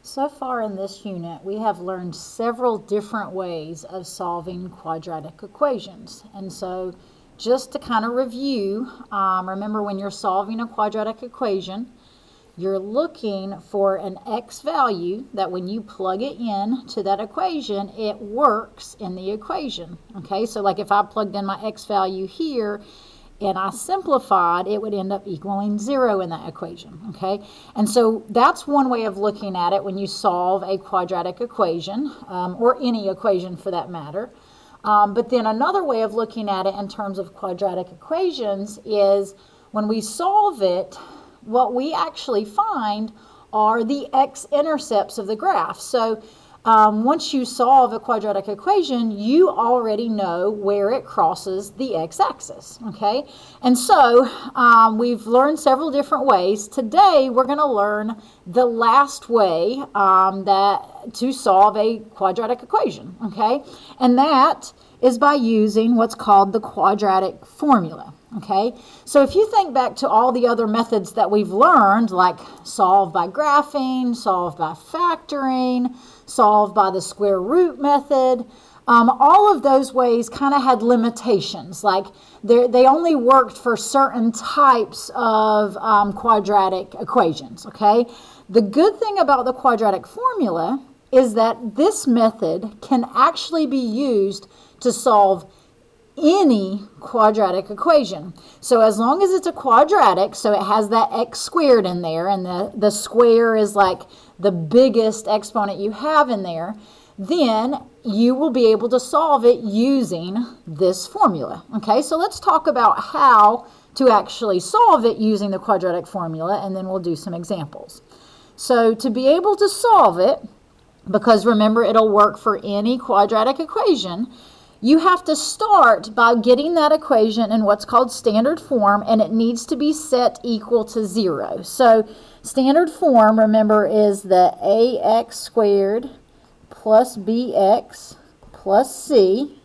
So far in this unit, we have learned several different ways of solving quadratic equations. And so just to kind of review, remember when you're solving a quadratic equation, you're looking for an x value that when you plug it in to that equation, it works in the equation. Okay, so like if I plugged in my x value here, and I simplified, it would end up equaling 0 in that equation, okay? And so that's one way of looking at it when you solve a quadratic equation, or any equation for that matter. But then another way of looking at it in terms of quadratic equations is when we solve it, what we actually find are the x-intercepts of the graph. So once you solve a quadratic equation, you already know where it crosses the x-axis, okay? And so we've learned several different ways. Today, we're going to learn the last way to solve a quadratic equation, okay? And that is by using what's called the quadratic formula. Okay, so if you think back to all the other methods that we've learned, like solve by graphing, solve by factoring, solve by the square root method, all of those ways kind of had limitations. Like they only worked for certain types of quadratic equations. Okay, the good thing about the quadratic formula is that this method can actually be used to solve any quadratic equation. So as long as it's a quadratic, so it has that x squared in there, and the square is like the biggest exponent you have in there, then you will be able to solve it using this formula. Okay, so let's talk about how to actually solve it using the quadratic formula, and then we'll do some examples. So to be able to solve it, because remember it'll work for any quadratic equation, you have to start by getting that equation in what's called standard form, and it needs to be set equal to 0. So standard form, remember, is the ax squared plus bx plus c.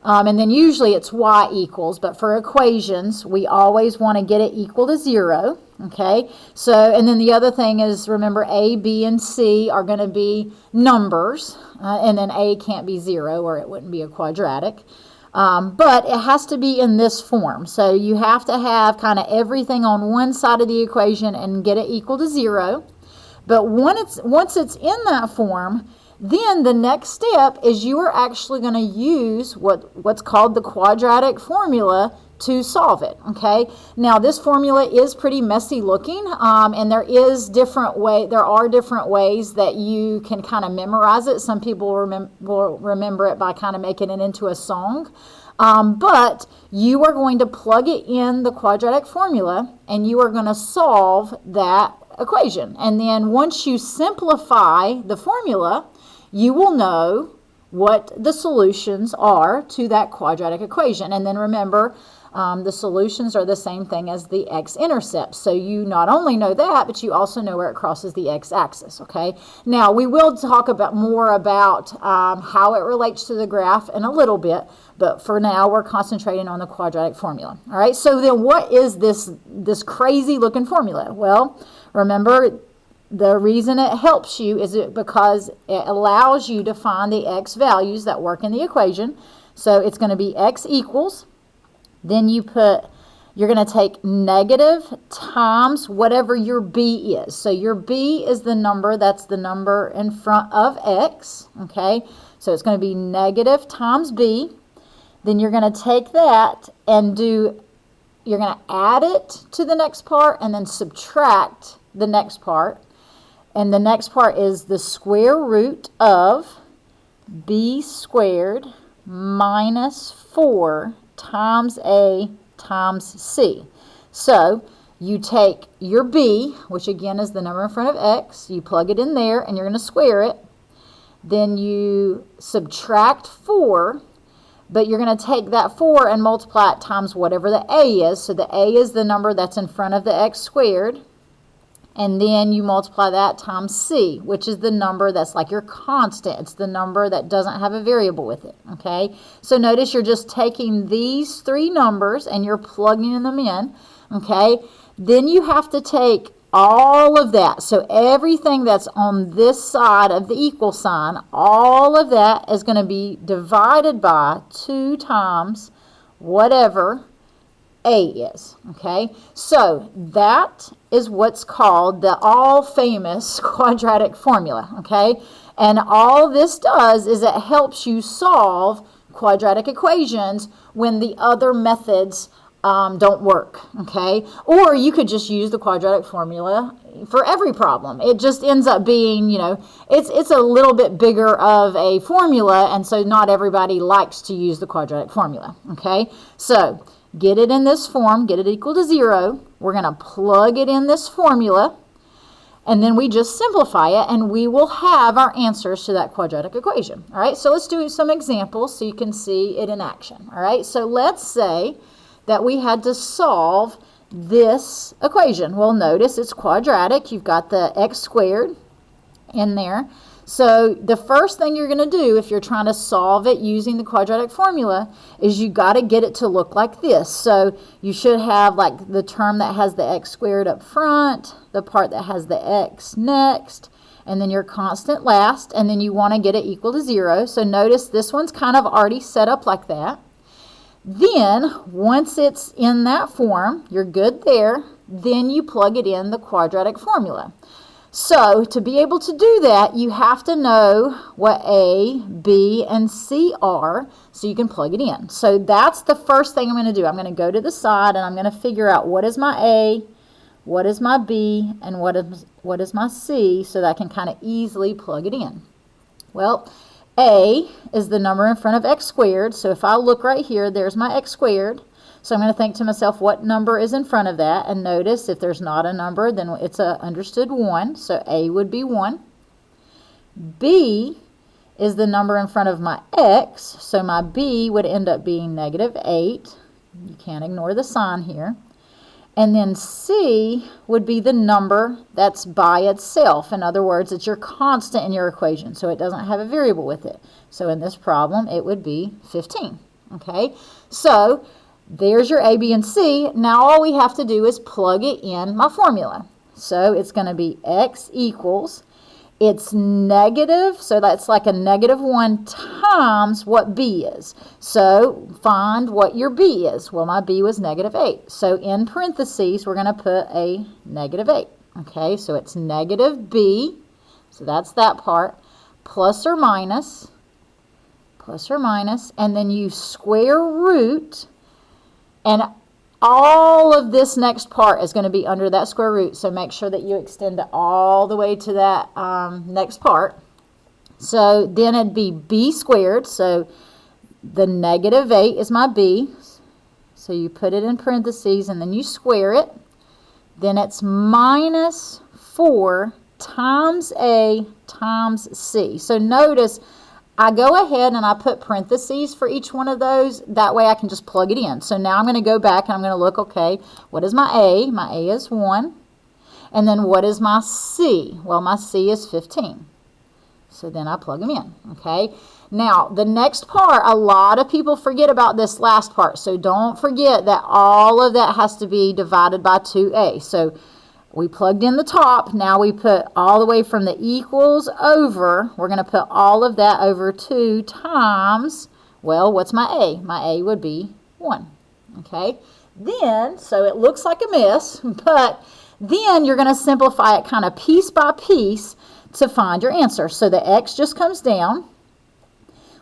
And then usually it's y equals, but for equations, we always want to get it equal to 0. Okay, so, and then the other thing is, remember, a, b, and c are going to be numbers, and then a can't be 0 or it wouldn't be a quadratic. But it has to be in this form. So you have to have kind of everything on one side of the equation and get it equal to 0. But once it's in that form, then the next step is you are actually going to use what's called the quadratic formula to solve it. Okay, now this formula is pretty messy looking, and there are different ways that you can kind of memorize it. Some people will remember it by kind of making it into a song, but you are going to plug it in the quadratic formula and you are going to solve that equation. And then once you simplify the formula, you will know what the solutions are to that quadratic equation. And then remember, the solutions are the same thing as the x-intercepts. So you not only know that, but you also know where it crosses the x-axis, okay? Now, we will talk more about how it relates to the graph in a little bit, but for now, we're concentrating on the quadratic formula. All right, so then what is this crazy-looking formula? Well, remember, the reason it helps you is because it allows you to find the x values that work in the equation. So it's going to be x equals, then you're going to take negative times whatever your b is. So your b is the number, that's the number in front of x, okay? So it's going to be negative times b. Then you're going to take that and you're going to add it to the next part and then subtract the next part. And the next part is the square root of b squared minus 4 times a times c. So you take your b, which again is the number in front of x, you plug it in there and you're going to square it. Then you subtract 4, but you're going to take that 4 and multiply it times whatever the a is. So the a is the number that's in front of the x squared. And then you multiply that times c, which is the number that's like your constant. It's the number that doesn't have a variable with it, okay? So notice you're just taking these three numbers and you're plugging them in, okay? Then you have to take all of that. So everything that's on this side of the equal sign, all of that is going to be divided by 2 times whatever A is. Okay, so that is what's called the all famous quadratic formula. Okay, and all this does is it helps you solve quadratic equations when the other methods don't work. Okay, or you could just use the quadratic formula for every problem. It just ends up being, you know, it's a little bit bigger of a formula, and so not everybody likes to use the quadratic formula. Okay, so get it in this form, get it equal to 0. We're going to plug it in this formula, and then we just simplify it, and we will have our answers to that quadratic equation. All right, so let's do some examples so you can see it in action. All right, so let's say that we had to solve this equation. Well, notice it's quadratic. You've got the x squared in there. So the first thing you're going to do if you're trying to solve it using the quadratic formula is you got to get it to look like this. So you should have like the term that has the x squared up front, the part that has the x next, and then your constant last, and then you want to get it equal to 0. So notice this one's kind of already set up like that. Then once it's in that form, you're good there, then you plug it in the quadratic formula. So to be able to do that, you have to know what A, B, and C are so you can plug it in. So that's the first thing I'm going to do. I'm going to go to the side and I'm going to figure out what is my A, what is my B, and what is my C so that I can kind of easily plug it in. Well, A is the number in front of x squared. So if I look right here, there's my x squared. So I'm going to think to myself, what number is in front of that? And notice if there's not a number, then it's a understood 1. So A would be 1. B is the number in front of my x. So my B would end up being -8. You can't ignore the sign here. And then C would be the number that's by itself. In other words, it's your constant in your equation, so it doesn't have a variable with it. So in this problem, it would be 15. Okay, so there's your A, B, and C. Now all we have to do is plug it in my formula. So it's going to be x equals, it's negative, so that's like a -1 times what B is. So find what your B is. Well, my B was -8. So in parentheses, we're going to put a -8. Okay, so it's negative B, so that's that part, plus or minus, and then you square root, and all of this next part is going to be under that square root, so make sure that you extend it all the way to that next part. So then it'd be B squared, so the -8 is my B, so you put it in parentheses and then you square it. Then it's -4 times A times C. So notice I go ahead and I put parentheses for each one of those. That way I can just plug it in. So now I'm going to go back and I'm going to look, okay, what is my A? My A is 1. And then what is my C? Well, my C is 15. So then I plug them in, okay? Now, the next part, a lot of people forget about this last part. So don't forget that all of that has to be divided by 2A. So we plugged in the top. Now we put all the way from the equals over. We're going to put all of that over 2 times, well, what's my A? My A would be 1. Okay? Then, so it looks like a mess, but then you're going to simplify it kind of piece by piece to find your answer. So the x just comes down.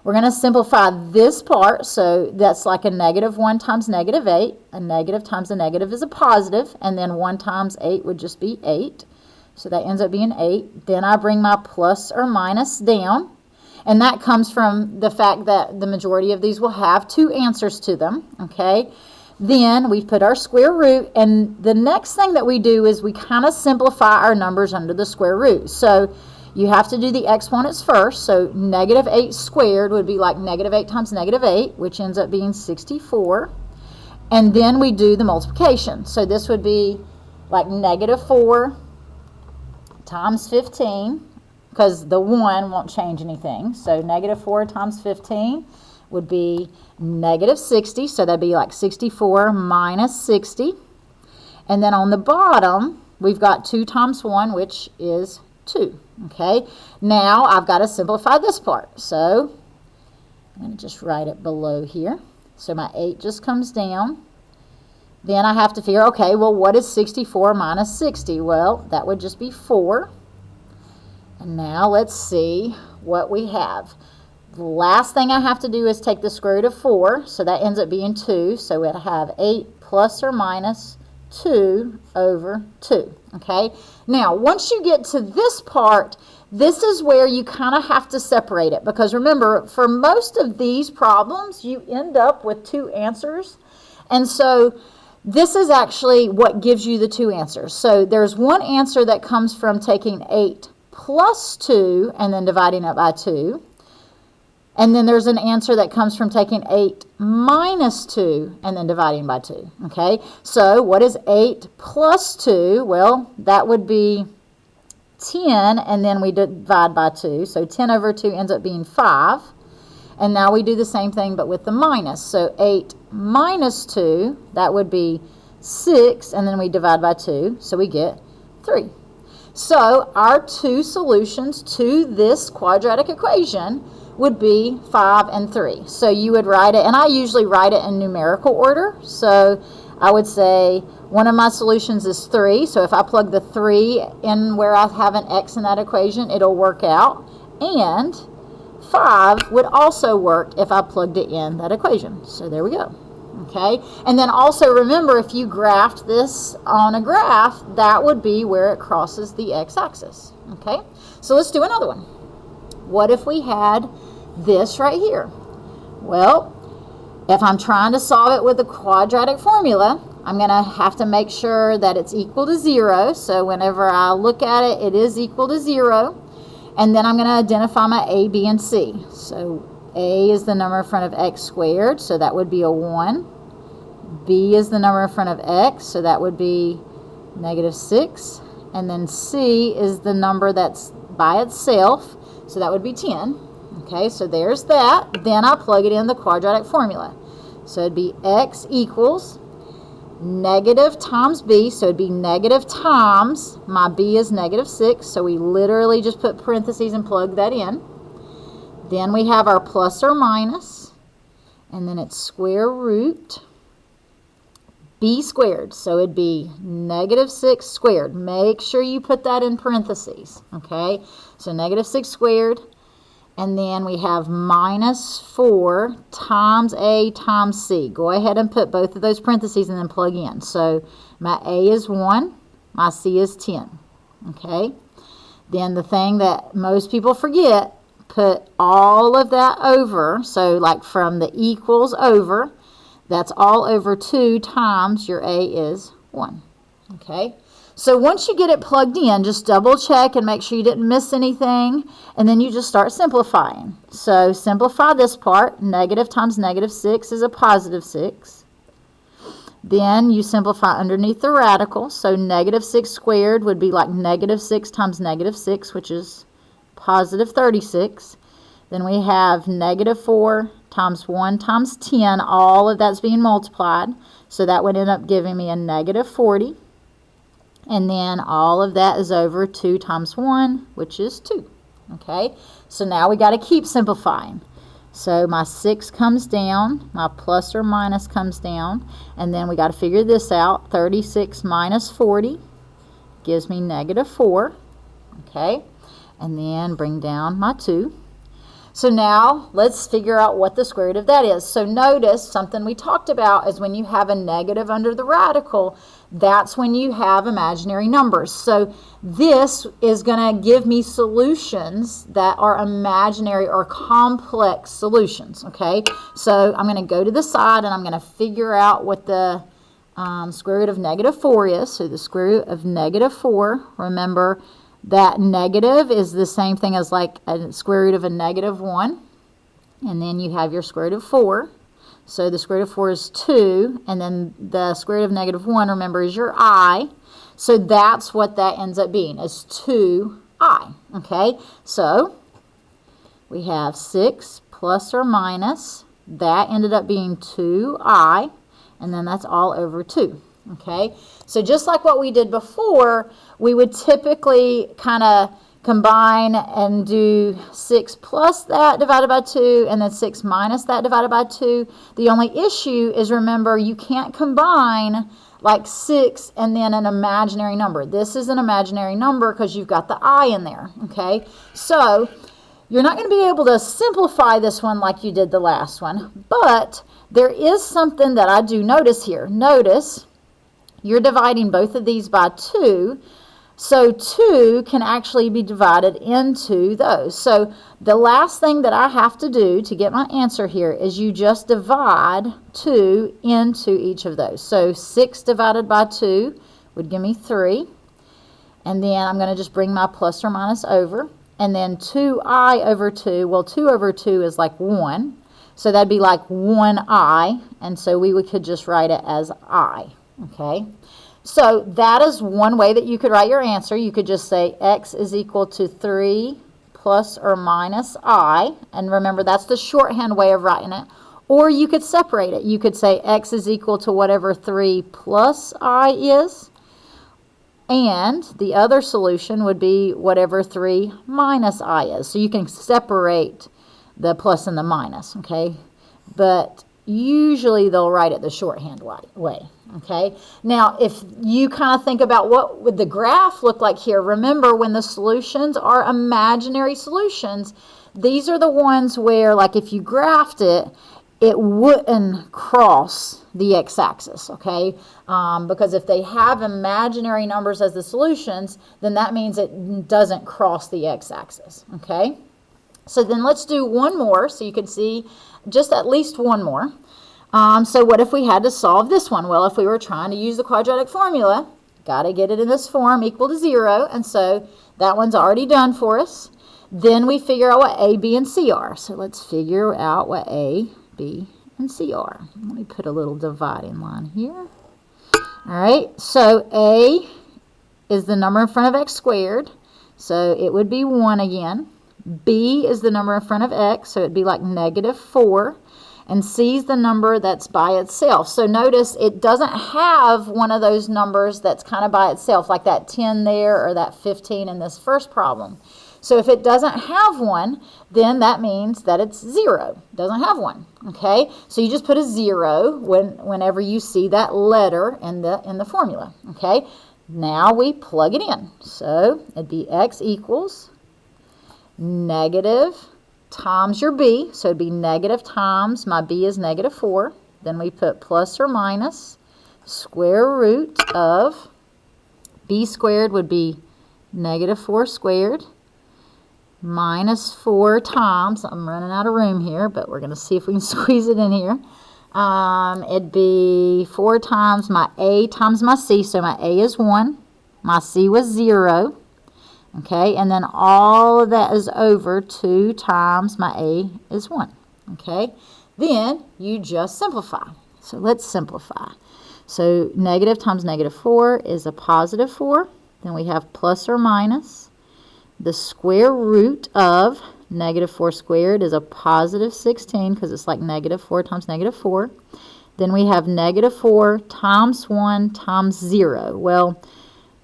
We're going to simplify this part, so that's like a -1 times -8. A negative times a negative is a positive, and then 1 times 8 would just be 8. So that ends up being 8. Then I bring my plus or minus down, and that comes from the fact that the majority of these will have 2 answers to them, okay? Then we put our square root, and the next thing that we do is we kind of simplify our numbers under the square root. So you have to do the exponents first, so -8 squared would be like -8 times -8, which ends up being 64. And then we do the multiplication. So this would be like -4 times 15, because the 1 won't change anything. So -4 times 15 would be -60, so that'd be like 64 minus 60. And then on the bottom, we've got 2 times 1, which is 2. Okay, now I've got to simplify this part. So I'm going to just write it below here. So my 8 just comes down. Then I have to figure, okay, well, what is 64 minus 60? Well, that would just be 4. And now let's see what we have. The last thing I have to do is take the square root of 4, so that ends up being 2. So we'll have 8 plus or minus 2 over 2. Okay, now once you get to this part, this is where you kind of have to separate it, because remember, for most of these problems, you end up with 2 answers. And so this is actually what gives you the 2 answers. So there's one answer that comes from taking 8 plus 2 and then dividing it by 2. And then there's an answer that comes from taking 8 minus 2 and then dividing by 2. Okay, so what is 8 plus 2? Well, that would be 10, and then we divide by 2. So 10 over 2 ends up being 5. And now we do the same thing but with the minus. So 8 minus 2, that would be 6, and then we divide by 2, so we get 3. So our 2 solutions to this quadratic equation would be 5 and 3. So you would write it, and I usually write it in numerical order. So I would say one of my solutions is 3. So if I plug the 3 in where I have an x in that equation, it'll work out. And 5 would also work if I plugged it in that equation. So there we go. Okay, and then also remember, if you graphed this on a graph, that would be where it crosses the x-axis. Okay, so let's do another one. What if we had this right here? Well, if I'm trying to solve it with a quadratic formula, I'm going to have to make sure that it's equal to 0. So whenever I look at it, it is equal to 0. And then I'm going to identify my a, b, and c. So a is the number in front of x squared, so that would be a 1. B is the number in front of x, so that would be negative 6. And then c is the number that's by itself, so that would be 10. Okay, so there's that. Then I plug it in the quadratic formula. So it'd be x equals negative times b, so it'd be negative times, my b is negative 6, so we literally just put parentheses and plug that in. Then we have our plus or minus, and then it's square root b squared, so it'd be negative 6 squared. Make sure you put that in parentheses, okay? So negative 6 squared, and then we have minus 4 times a times c. Go ahead and put both of those parentheses and then plug in. So my a is 1, my c is 10, okay? Then the thing that most people forget, put all of that over, so like from the equals over, that's all over 2 times your a is 1, okay? So once you get it plugged in, just double check and make sure you didn't miss anything, and then you just start simplifying. So simplify this part. Negative times negative 6 is a positive 6. Then you simplify underneath the radical, so negative 6 squared would be like negative 6 times negative 6, which is positive 36. Then we have negative 4 times 1 times 10. All of that's being multiplied, so that would end up giving me a negative 40. And then all of that is over 2 times 1, which is 2. Okay, so now we got to keep simplifying. So my 6 comes down, my plus or minus comes down, and then we got to figure this out. 36 minus 40 gives me negative 4. Okay, and then bring down my 2. So now let's figure out what the square root of that is. So notice something we talked about is when you have a negative under the radical, that's when you have imaginary numbers. So this is going to give me solutions that are imaginary or complex solutions, okay? So I'm going to go to the side and I'm going to figure out what the square root of negative 4 is. So the square root of negative 4, remember, that negative is the same thing as like a square root of a negative 1. And then you have your square root of 4. So the square root of 4 is 2. And then the square root of negative 1, remember, is your I. So that's what that ends up being, is 2i. Okay, so we have 6 plus or minus. That ended up being 2i. And then that's all over 2. Okay, so just like what we did before, we would typically kind of combine and do 6 plus that divided by 2 and then 6 minus that divided by 2. The only issue is, remember, you can't combine like 6 and then an imaginary number. This is an imaginary number because you've got the I in there. Okay, so you're not going to be able to simplify this one like you did the last one, but there is something that I do notice here. Notice you're dividing both of these by 2, so 2 can actually be divided into those. So the last thing that I have to do to get my answer here is you just divide 2 into each of those. So 6 divided by 2 would give me 3, and then I'm going to just bring my plus or minus over, and then 2i over 2, well, 2 over 2 is like 1, so that'd be like 1i, and so we could just write it as I. Okay, so that is one way that you could write your answer. You could just say x is equal to 3 plus or minus I, and remember that's the shorthand way of writing it. Or you could separate it. You could say x is equal to whatever 3 plus I is, and the other solution would be whatever 3 minus I is. So you can separate the plus and the minus, okay? But usually they'll write it the shorthand way. Okay, now if you kind of think about what would the graph look like here, remember when the solutions are imaginary solutions, these are the ones where, like, if you graphed it, it wouldn't cross the x-axis, okay? Because if they have imaginary numbers as the solutions, then that means it doesn't cross the x-axis, okay? So then let's do one more so you can see just at least one more. So what if we had to solve this one? Well, if we were trying to use the quadratic formula, got to get it in this form equal to 0, and so that one's already done for us. Then we figure out what A, B, and C are. So let's figure out what A, B, and C are. Let me put a little dividing line here. All right, so A is the number in front of x squared, so it would be 1 again. B is the number in front of x, so it'd be like -4. And C is the number that's by itself. So notice it doesn't have one of those numbers that's kind of by itself, like that 10 there or that 15 in this first problem. So if it doesn't have one, then that means that it's 0. It doesn't have one. Okay? So you just put a 0 whenever you see that letter in the formula. Okay? Now we plug it in. So it'd be x equals negative times your b, so it'd be negative times, my b is -4. Then we put plus or minus square root of b squared would be -4 squared minus 4 times, I'm running out of room here, but we're going to see if we can squeeze it in here. It'd be 4 times my a times my c, so my a is 1, my c was 0. Okay, and then all of that is over 2 times my a is 1. Okay, then you just simplify. So let's simplify. So negative times -4 is a +4. Then we have plus or minus the square root of -4 squared is a +16 because it's like -4 times -4. Then we have -4 times 1 times 0. Well,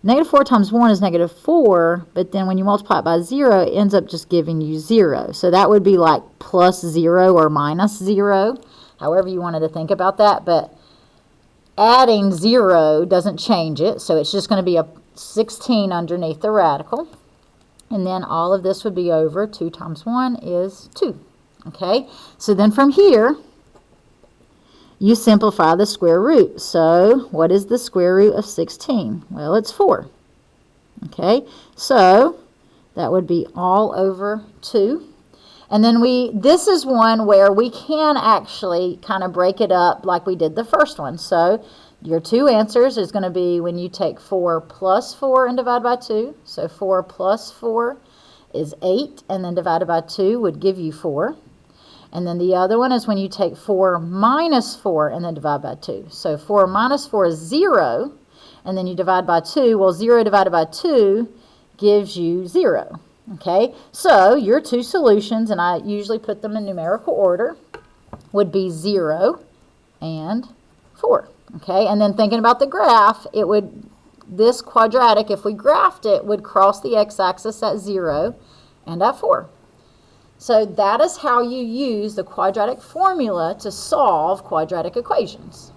-4 times 1 is -4, but then when you multiply it by 0, it ends up just giving you 0. So that would be like +0 or -0, however you wanted to think about that. But adding 0 doesn't change it, so it's just going to be a 16 underneath the radical. And then all of this would be over 2 times 1 is 2. Okay, so then from here, you simplify the square root. So what is the square root of 16? Well, it's 4. Okay, so that would be all over 2. And then this is one where we can actually kind of break it up like we did the first one. So your two answers is going to be when you take 4 plus 4 and divide by 2. So 4 plus 4 is 8, and then divided by 2 would give you 4. And then the other one is when you take 4 minus 4 and then divide by 2. So 4 minus 4 is 0, and then you divide by 2. Well, 0 divided by 2 gives you 0. Okay, so your two solutions, and I usually put them in numerical order, would be 0 and 4. Okay, and then thinking about the graph, this quadratic, if we graphed it, would cross the x-axis at 0 and at 4. So that is how you use the quadratic formula to solve quadratic equations.